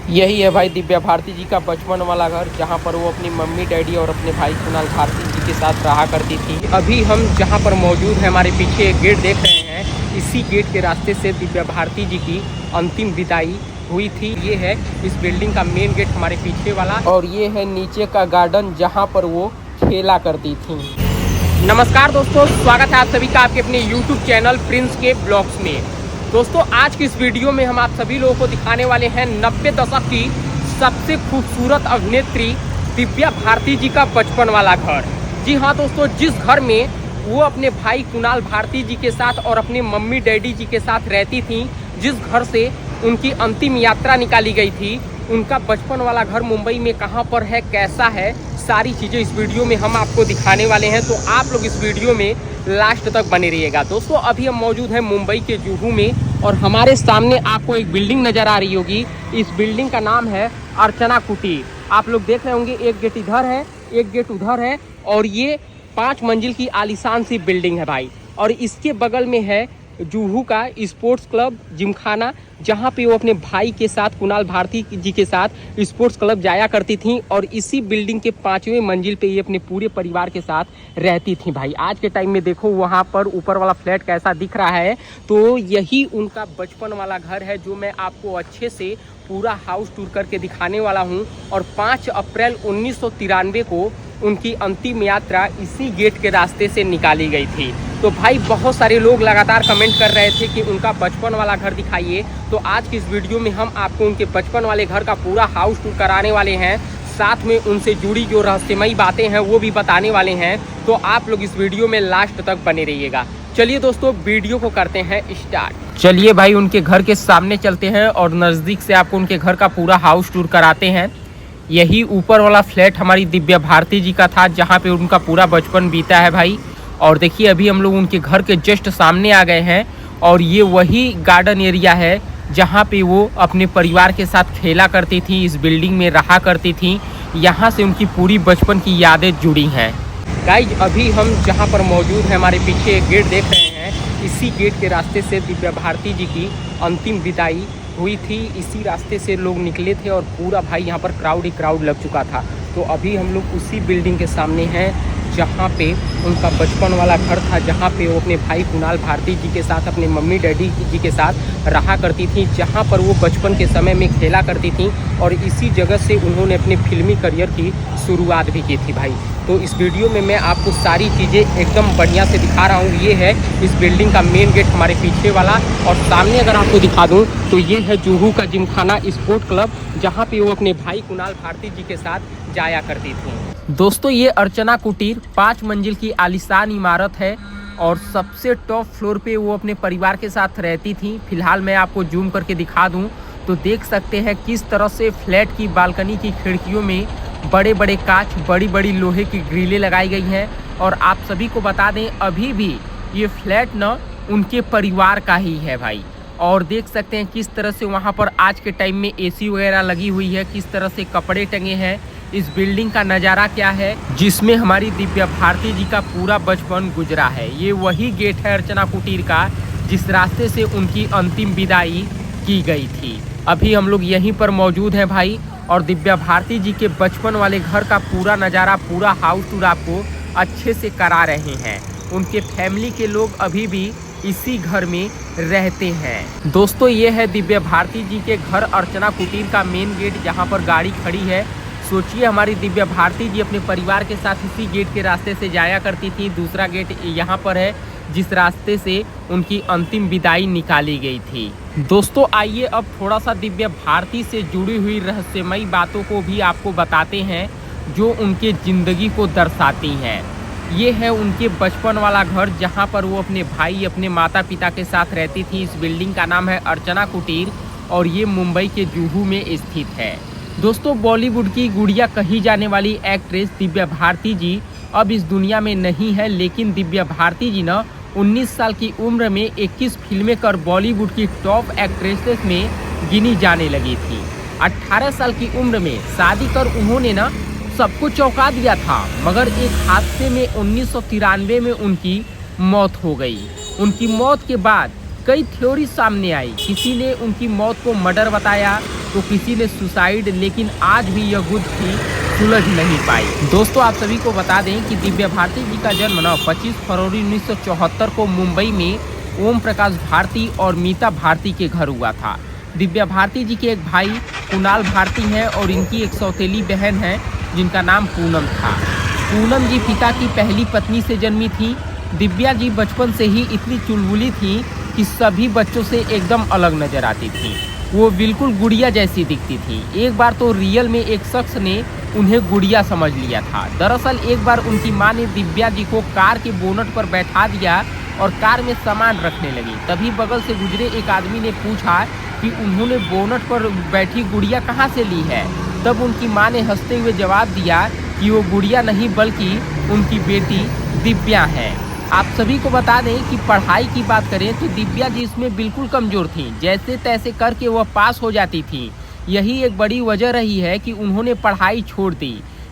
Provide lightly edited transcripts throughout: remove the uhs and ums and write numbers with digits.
यही है भाई दिव्या भारती जी का बचपन वाला घर, जहाँ पर वो अपनी मम्मी डैडी और अपने भाई कुणाल भारती जी के साथ रहा करती थी। अभी हम जहाँ पर मौजूद हैं, हमारे पीछे एक गेट देख रहे हैं। इसी गेट के रास्ते से दिव्या भारती जी की अंतिम विदाई हुई थी। ये है इस बिल्डिंग का मेन गेट हमारे पीछे वाला, और ये है नीचे का गार्डन जहाँ पर वो खेला करती थी। नमस्कार दोस्तों, स्वागत है आप सभी का आपके अपने यूट्यूब चैनल प्रिंस के ब्लॉग्स में। दोस्तों, आज की इस वीडियो में हम आप सभी लोगों को दिखाने वाले हैं 90 दशक की सबसे खूबसूरत अभिनेत्री दिव्या भारती जी का बचपन वाला घर। जी हाँ दोस्तों, जिस घर में वो अपने भाई कुणाल भारती जी के साथ और अपने मम्मी डैडी जी के साथ रहती थी, जिस घर से उनकी अंतिम यात्रा निकाली गई थी, उनका बचपन वाला घर मुंबई में कहाँ पर है, कैसा है, सारी चीज़ें इस वीडियो में हम आपको दिखाने वाले हैं। तो आप लोग इस वीडियो में लास्ट तक बने रहिएगा। दोस्तों, अभी हम मौजूद हैं मुंबई के जुहू में, और हमारे सामने आपको एक बिल्डिंग नज़र आ रही होगी। इस बिल्डिंग का नाम है अर्चना कुटीर। आप लोग देख रहे होंगे, एक गेट इधर है, एक गेट उधर है, और ये 5 मंजिल की आलीशान सी बिल्डिंग है भाई। और इसके बगल में है जुहू का स्पोर्ट्स क्लब जिमखाना, जहाँ पे वो अपने भाई के साथ कुणाल भारती जी के साथ स्पोर्ट्स क्लब जाया करती थी। और इसी बिल्डिंग के 5वें मंजिल पे ये अपने पूरे परिवार के साथ रहती थी भाई। आज के टाइम में देखो वहाँ पर ऊपर वाला फ्लैट कैसा दिख रहा है, तो यही उनका बचपन वाला घर है, जो मैं आपको अच्छे से पूरा हाउस टूर करके दिखाने वाला हूँ। और 5 अप्रैल 1993 को उनकी अंतिम यात्रा इसी गेट के रास्ते से निकाली गई थी। तो भाई, बहुत सारे लोग लगातार कमेंट कर रहे थे कि उनका बचपन वाला घर दिखाइए। तो आज की इस वीडियो में हम आपको उनके बचपन वाले घर का पूरा हाउस टूर कराने वाले हैं, साथ में उनसे जुड़ी जो रहस्यमयी बातें हैं वो भी बताने वाले हैं। तो आप लोग इस वीडियो में लास्ट तक बने रहिएगा। चलिए दोस्तों, वीडियो को करते हैं स्टार्ट। चलिए भाई, उनके घर के सामने चलते हैं और नज़दीक से आपको उनके घर का पूरा हाउस टूर कराते हैं। यही ऊपर वाला फ्लैट हमारी दिव्या भारती जी का था, जहाँ पे उनका पूरा बचपन बीता है भाई। और देखिए, अभी हम लोग उनके घर के जस्ट सामने आ गए हैं, और ये वही गार्डन एरिया है जहाँ पे वो अपने परिवार के साथ खेला करती थी, इस बिल्डिंग में रहा करती थी। यहाँ से उनकी पूरी बचपन की यादें जुड़ी हैं। गाइज, अभी हम जहाँ पर मौजूद हैं, हमारे पीछे एक गेट देख रहे हैं। इसी गेट के रास्ते से दिव्या भारती जी की अंतिम विदाई हुई थी। इसी रास्ते से लोग निकले थे, और पूरा भाई यहाँ पर क्राउड ही क्राउड लग चुका था। तो अभी हम लोग उसी बिल्डिंग के सामने हैं जहाँ पे उनका बचपन वाला घर था, जहाँ पे वो अपने भाई कुणाल भारती जी के साथ, अपने मम्मी डैडी जी के साथ रहा करती थी, जहाँ पर वो बचपन के समय में खेला करती थी। और इसी जगह से उन्होंने अपने फिल्मी करियर की शुरुआत भी की थी भाई। तो इस वीडियो में मैं आपको सारी चीज़ें एकदम बढ़िया से दिखा रहा हूँ। ये है इस बिल्डिंग का मेन गेट हमारे पीछे वाला, और सामने अगर आपको दिखा दूँ तो ये है जुहू का जिमखाना स्पोर्ट क्लब, जहाँ पे वो अपने भाई कुणाल भारती जी के साथ जाया करती थी। दोस्तों, ये अर्चना कुटीर 5 मंजिल की आलीशान इमारत है, और सबसे टॉप फ्लोर पे वो अपने परिवार के साथ रहती थी। फिलहाल मैं आपको जूम करके दिखा दूँ तो देख सकते हैं किस तरह से फ्लैट की बालकनी की खिड़कियों में बड़े बड़े कांच, बड़ी बड़ी लोहे की ग्रिलें लगाई गई हैं। और आप सभी को बता दें, अभी भी ये फ्लैट न उनके परिवार का ही है भाई। और देख सकते हैं किस तरह से वहाँ पर आज के टाइम में एसी वगैरह लगी हुई है, किस तरह से कपड़े टंगे हैं। इस बिल्डिंग का नज़ारा क्या है जिसमें हमारी दिव्या भारती जी का पूरा बचपन गुजरा है। ये वही गेट है अर्चना कुटीर का, जिस रास्ते से उनकी अंतिम विदाई की गई थी। अभी हम लोग यहीं पर मौजूद हैं भाई, और दिव्या भारती जी के बचपन वाले घर का पूरा नज़ारा, पूरा हाउस टूर आपको अच्छे से करा रहे हैं। उनके फैमिली के लोग अभी भी इसी घर में रहते हैं। दोस्तों, ये है दिव्या भारती जी के घर अर्चना कुटीर का मेन गेट, जहाँ पर गाड़ी खड़ी है। सोचिए, हमारी दिव्या भारती जी अपने परिवार के साथ इसी गेट के रास्ते से जाया करती थी। दूसरा गेट यहाँ पर है, जिस रास्ते से उनकी अंतिम विदाई निकाली गई थी। दोस्तों, आइए अब थोड़ा सा दिव्या भारती से जुड़ी हुई रहस्यमयी बातों को भी आपको बताते हैं, जो उनके ज़िंदगी को दर्शाती हैं। ये है उनके बचपन वाला घर, जहाँ पर वो अपने भाई, अपने माता पिता के साथ रहती थी। इस बिल्डिंग का नाम है अर्चना कुटीर, और ये मुंबई के जुहू में स्थित है। दोस्तों, बॉलीवुड की गुड़िया कही जाने वाली एक्ट्रेस दिव्या भारती जी अब इस दुनिया में नहीं है, लेकिन दिव्या भारती जी ना 19 साल की उम्र में 21 फिल्में कर बॉलीवुड की टॉप एक्ट्रेसेस में गिनी जाने लगी थी। 18 साल की उम्र में शादी कर उन्होंने ना सबको चौंका दिया था, मगर एक हादसे में 1993 में उनकी मौत हो गई। उनकी मौत के बाद कई थ्योरी सामने आई। किसी ने उनकी मौत को मर्डर बताया, तो किसी ने सुसाइड, लेकिन आज भी यह गुत्थी सुलझ नहीं पाई। दोस्तों आप सभी को बता दें कि दिव्या भारती जी का जन्म 25 फरवरी 1974 को मुंबई में ओम प्रकाश भारती और मीता भारती के घर हुआ था। दिव्या भारती जी के एक भाई कुणाल भारती हैं और इनकी एक सौतेली बहन है जिनका नाम पूनम था। पूनम जी पिता की पहली पत्नी से जन्मी थी। दिव्या जी बचपन से ही इतनी चुलबुली थी कि सभी बच्चों से एकदम अलग नजर आती थी। वो बिल्कुल गुड़िया जैसी दिखती थी। एक बार तो रियल में एक शख्स ने उन्हें गुड़िया समझ लिया था। दरअसल एक बार उनकी मां ने दिव्या जी को कार के बोनट पर बैठा दिया और कार में सामान रखने लगी। तभी बगल से गुजरे एक आदमी ने पूछा कि उन्होंने बोनट पर बैठी गुड़िया कहाँ से ली है। तब उनकी मां ने हंसते हुए जवाब दिया कि वो गुड़िया नहीं बल्कि उनकी बेटी दिव्या है। आप सभी को बता दें कि पढ़ाई की बात करें तो दिव्या जी इसमें बिल्कुल कमज़ोर थी। जैसे तैसे करके वह पास हो जाती थी। यही एक बड़ी वजह रही है कि उन्होंने पढ़ाई छोड़ दी,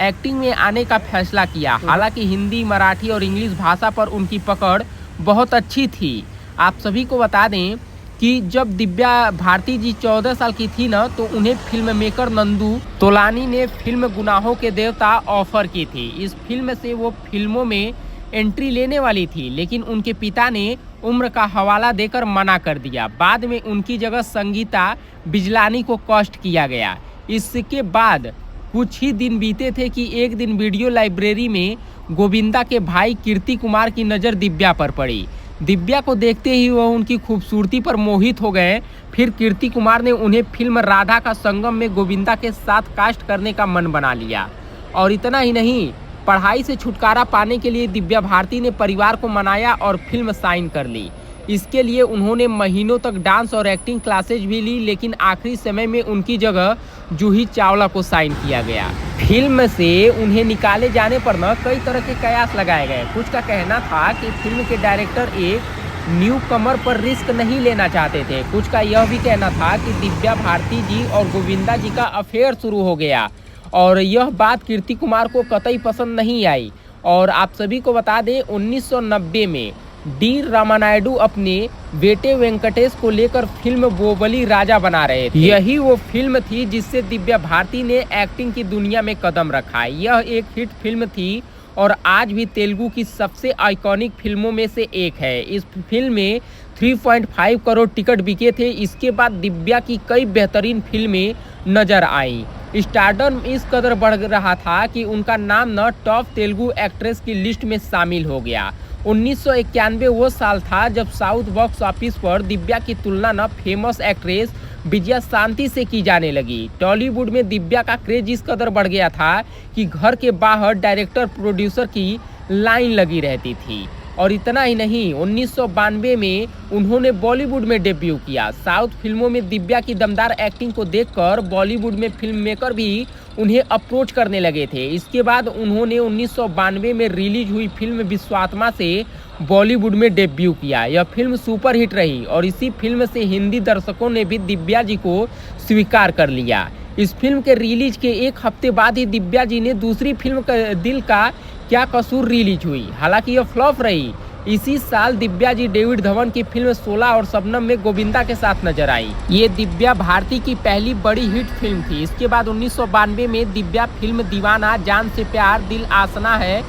एक्टिंग में आने का फैसला किया। हालांकि हिंदी, मराठी और इंग्लिश भाषा पर उनकी पकड़ बहुत अच्छी थी। आप सभी को बता दें कि जब दिव्या भारती जी 14 साल की थी ना, तो उन्हें फिल्म मेकर नंदू तोलानी ने फिल्म गुनाहों के देवता ऑफर की थी। इस फिल्म से वो फिल्मों में एंट्री लेने वाली थी, लेकिन उनके पिता ने उम्र का हवाला देकर मना कर दिया। बाद में उनकी जगह संगीता बिजलानी को कास्ट किया गया। इसके बाद कुछ ही दिन बीते थे कि एक दिन वीडियो लाइब्रेरी में गोविंदा के भाई कीर्ति कुमार की नज़र दिव्या पर पड़ी। दिव्या को देखते ही वह उनकी खूबसूरती पर मोहित हो गए। फिर कीर्ति कुमार ने उन्हें फिल्म राधा का संगम में गोविंदा के साथ कास्ट करने का मन बना लिया। और इतना ही नहीं, पढ़ाई से छुटकारा पाने के लिए दिव्या भारती ने परिवार को मनाया और फिल्म साइन कर ली। इसके लिए उन्होंने महीनों तक डांस और एक्टिंग क्लासेज भी ली, लेकिन आखिरी समय में उनकी जगह जूही चावला को साइन किया गया। फिल्म से उन्हें निकाले जाने पर न कई तरह के कयास लगाए गए। कुछ का कहना था कि फिल्म के डायरेक्टर एक न्यू कमर पर रिस्क नहीं लेना चाहते थे। कुछ का यह भी कहना था कि दिव्या भारती जी और गोविंदा जी का अफेयर शुरू हो गया और यह बात कीर्ति कुमार को कतई पसंद नहीं आई। और आप सभी को बता दें 1990 में डी रामानायडू अपने बेटे वेंकटेश को लेकर फिल्म बोबली राजा बना रहे थे। यही वो फिल्म थी जिससे दिव्या भारती ने एक्टिंग की दुनिया में कदम रखा। यह एक हिट फिल्म थी और आज भी तेलुगु की सबसे आइकॉनिक फिल्मों में से एक है। इस फिल्म में 3.5 करोड़ टिकट बिके थे। इसके बाद दिव्या की कई बेहतरीन फिल्में नजर आईं। स्टारडम इस कदर बढ़ रहा था कि उनका नाम न टॉप तेलुगु एक्ट्रेस की लिस्ट में शामिल हो गया। 1991 वो साल था जब साउथ बॉक्स ऑफिस पर दिव्या की तुलना न फेमस एक्ट्रेस विजया शांति से की जाने लगी। टॉलीवुड में दिव्या का क्रेज इस कदर बढ़ गया था कि घर के बाहर डायरेक्टर प्रोड्यूसर की लाइन लगी रहती थी। और इतना ही नहीं, 1992 में उन्होंने बॉलीवुड में डेब्यू किया। साउथ फिल्मों में दिव्या की दमदार एक्टिंग को देखकर बॉलीवुड में फिल्म मेकर भी उन्हें अप्रोच करने लगे थे। इसके बाद उन्होंने 1992 में रिलीज हुई फिल्म विश्वात्मा से बॉलीवुड में डेब्यू किया। यह फिल्म सुपरहिट रही और इसी फिल्म से हिंदी दर्शकों ने भी दिव्या जी को स्वीकार कर लिया। इस फिल्म के रिलीज के एक हफ्ते बाद ही दिव्या जी ने दूसरी फिल्म दिल का क्या कसूर रिलीज हुई। हालांकि यह फ्लॉप रही। इसी साल दिव्या जी डेविड धवन की फिल्म 16 और शबनम में गोविंदा के साथ नजर आई। ये दिव्या भारती की पहली बड़ी हिट फिल्म थी। इसके बाद 1992 में दिव्या फिल्म दीवाना, जान से प्यार, दिल आसना है,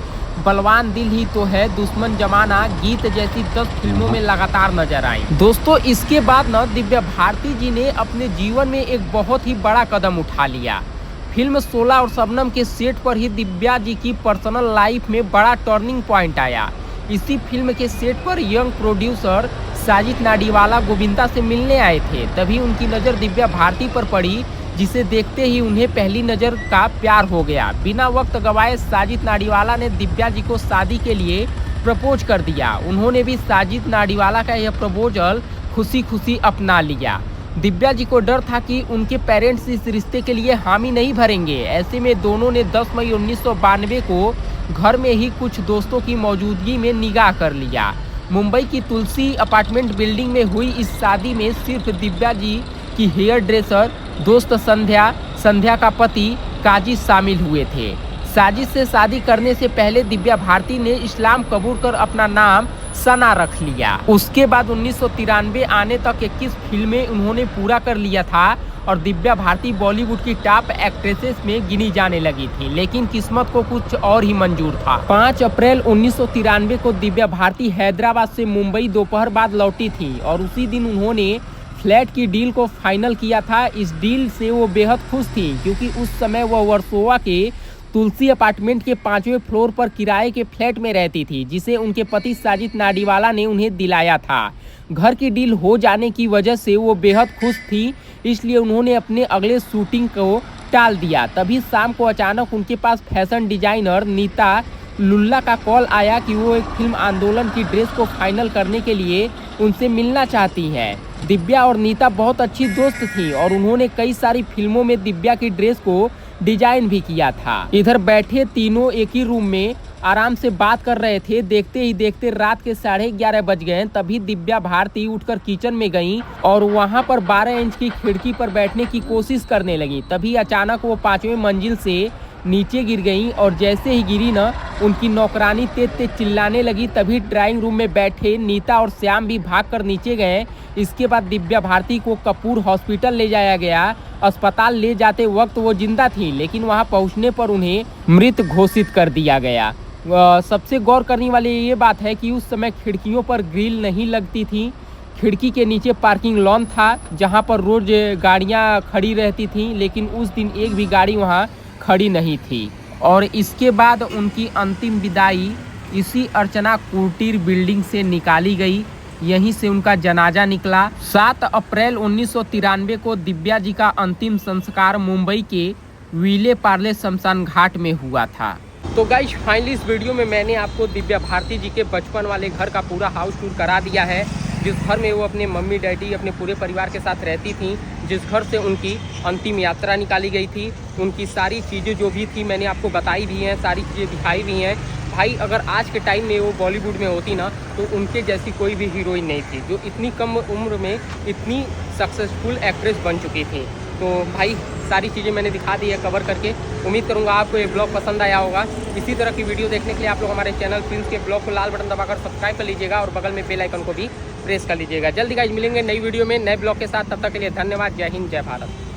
बलवान दिल ही तो है, दुश्मन जमाना, गीत जैसी 10 फिल्मों में लगातार नजर आई। दोस्तों इसके बाद न दिव्या भारती जी ने अपने जीवन में एक बहुत ही बड़ा कदम उठा लिया। फिल्म 16 और शबनम के सेट पर ही दिव्या जी की पर्सनल लाइफ में बड़ा टर्निंग पॉइंट आया। इसी फिल्म के सेट पर यंग प्रोड्यूसर साजिद नाडीवाला गोविंदा से मिलने आए थे। तभी उनकी नज़र दिव्या भारती पर पड़ी, जिसे देखते ही उन्हें पहली नज़र का प्यार हो गया। बिना वक्त गवाए साजिद नाडीवाला ने दिव्या जी को शादी के लिए प्रपोज कर दिया। उन्होंने भी साजिद नाडीवाला का यह प्रपोजल खुशी खुशी अपना लिया। दिव्या जी को डर था कि उनके पेरेंट्स इस रिश्ते के लिए हामी नहीं भरेंगे। ऐसे में दोनों ने 10 मई 1992 को घर में ही कुछ दोस्तों की मौजूदगी में निकाह कर लिया। मुंबई की तुलसी अपार्टमेंट बिल्डिंग में हुई इस शादी में सिर्फ दिव्या जी की हेयर ड्रेसर दोस्त संध्या का पति काजी शामिल हुए थे। साजिद से शादी करने से पहले दिव्या भारती ने इस्लाम कबूल कर अपना नाम सना रख लिया। उसके बाद 1993 आने तक 21 फिल्में उन्होंने पूरा कर लिया था और दिव्या भारती बॉलीवुड की टॉप एक्ट्रेसेस में गिनी जाने लगी थी, लेकिन किस्मत को कुछ और ही मंजूर था। 5 अप्रैल 1993 को दिव्या भारती हैदराबाद से मुंबई दोपहर बाद लौटी थी और उसी दिन उन्होंने फ्लैट की डील को फाइनल किया था। इस डील से वो बेहद खुश थी क्योंकि उस समय वह वर्सोवा के तुलसी अपार्टमेंट के 5वें फ्लोर पर किराए के फ्लैट में रहती थी, जिसे उनके पति साजिद नाडीवाला ने उन्हें दिलाया था। घर की डील हो जाने की वजह से वो बेहद खुश थी, इसलिए उन्होंने अपने अगले शूटिंग को टाल दिया। तभी शाम को अचानक उनके पास फैशन डिजाइनर नीता लुल्ला का कॉल आया कि वो एक फिल्म आंदोलन की ड्रेस को फाइनल करने के लिए उनसे मिलना चाहती हैं। दिव्या और नीता बहुत अच्छी दोस्त थी और उन्होंने कई सारी फिल्मों में दिव्या की ड्रेस को डिजाइन भी किया था। इधर बैठे तीनों एक ही रूम में आराम से बात कर रहे थे। देखते ही देखते रात के 11:30 बज गए। तभी दिव्या भारती उठकर किचन में गईं और वहां पर 12 इंच की खिड़की पर बैठने की कोशिश करने लगी। तभी अचानक वो 5वें मंजिल से नीचे गिर गईं और जैसे ही गिरी न, उनकी नौकरानी तेज तेज चिल्लाने लगी। तभी ड्राइंग रूम में बैठे नीता और श्याम भी भागकर नीचे गए। इसके बाद दिव्या भारती को कपूर हॉस्पिटल ले जाया गया। अस्पताल ले जाते वक्त वो जिंदा थी, लेकिन वहां पहुंचने पर उन्हें मृत घोषित कर दिया गया। सबसे गौर करने वाली ये बात है कि उस समय खिड़कियों पर ग्रिल नहीं लगती थी। खिड़की के नीचे पार्किंग लॉन था जहां पर रोज गाड़ियां खड़ी रहती थीं, लेकिन उस दिन एक भी गाड़ी वहां खड़ी नहीं थी। और इसके बाद उनकी अंतिम विदाई इसी अर्चना कुटीर बिल्डिंग से निकाली गई। यहीं से उनका जनाजा निकला। 7 अप्रैल 1993 को दिव्या जी का अंतिम संस्कार मुंबई के विले पार्ले शमशान घाट में हुआ था। तो गाइस फाइनली इस वीडियो में मैंने आपको दिव्या भारती जी के बचपन वाले घर का पूरा हाउस टूर करा दिया है, जिस घर में वो अपने मम्मी डैडी अपने पूरे परिवार के साथ रहती थी, जिस घर से उनकी अंतिम यात्रा निकाली गई थी। उनकी सारी चीज़ें जो भी थी मैंने आपको बताई भी हैं, सारी चीज़ें दिखाई भी हैं। भाई अगर आज के टाइम में वो बॉलीवुड में होती ना तो उनके जैसी कोई भी हीरोइन नहीं थी जो इतनी कम उम्र में इतनी सक्सेसफुल एक्ट्रेस बन चुकी थी। तो भाई सारी चीज़ें मैंने दिखा दी है कवर करके। उम्मीद करूंगा आपको ये ब्लॉग पसंद आया होगा। इसी तरह की वीडियो देखने के लिए आप लोग हमारे चैनल प्रिंस के ब्लॉग को लाल बटन दबाकर सब्सक्राइब कर लीजिएगा और बगल में बेल आइकन को भी प्रेस कर लीजिएगा। जल्दी गाइस मिलेंगे नई वीडियो में नए ब्लॉग के साथ। तब तक के लिए धन्यवाद। जय हिंद, जय भारत।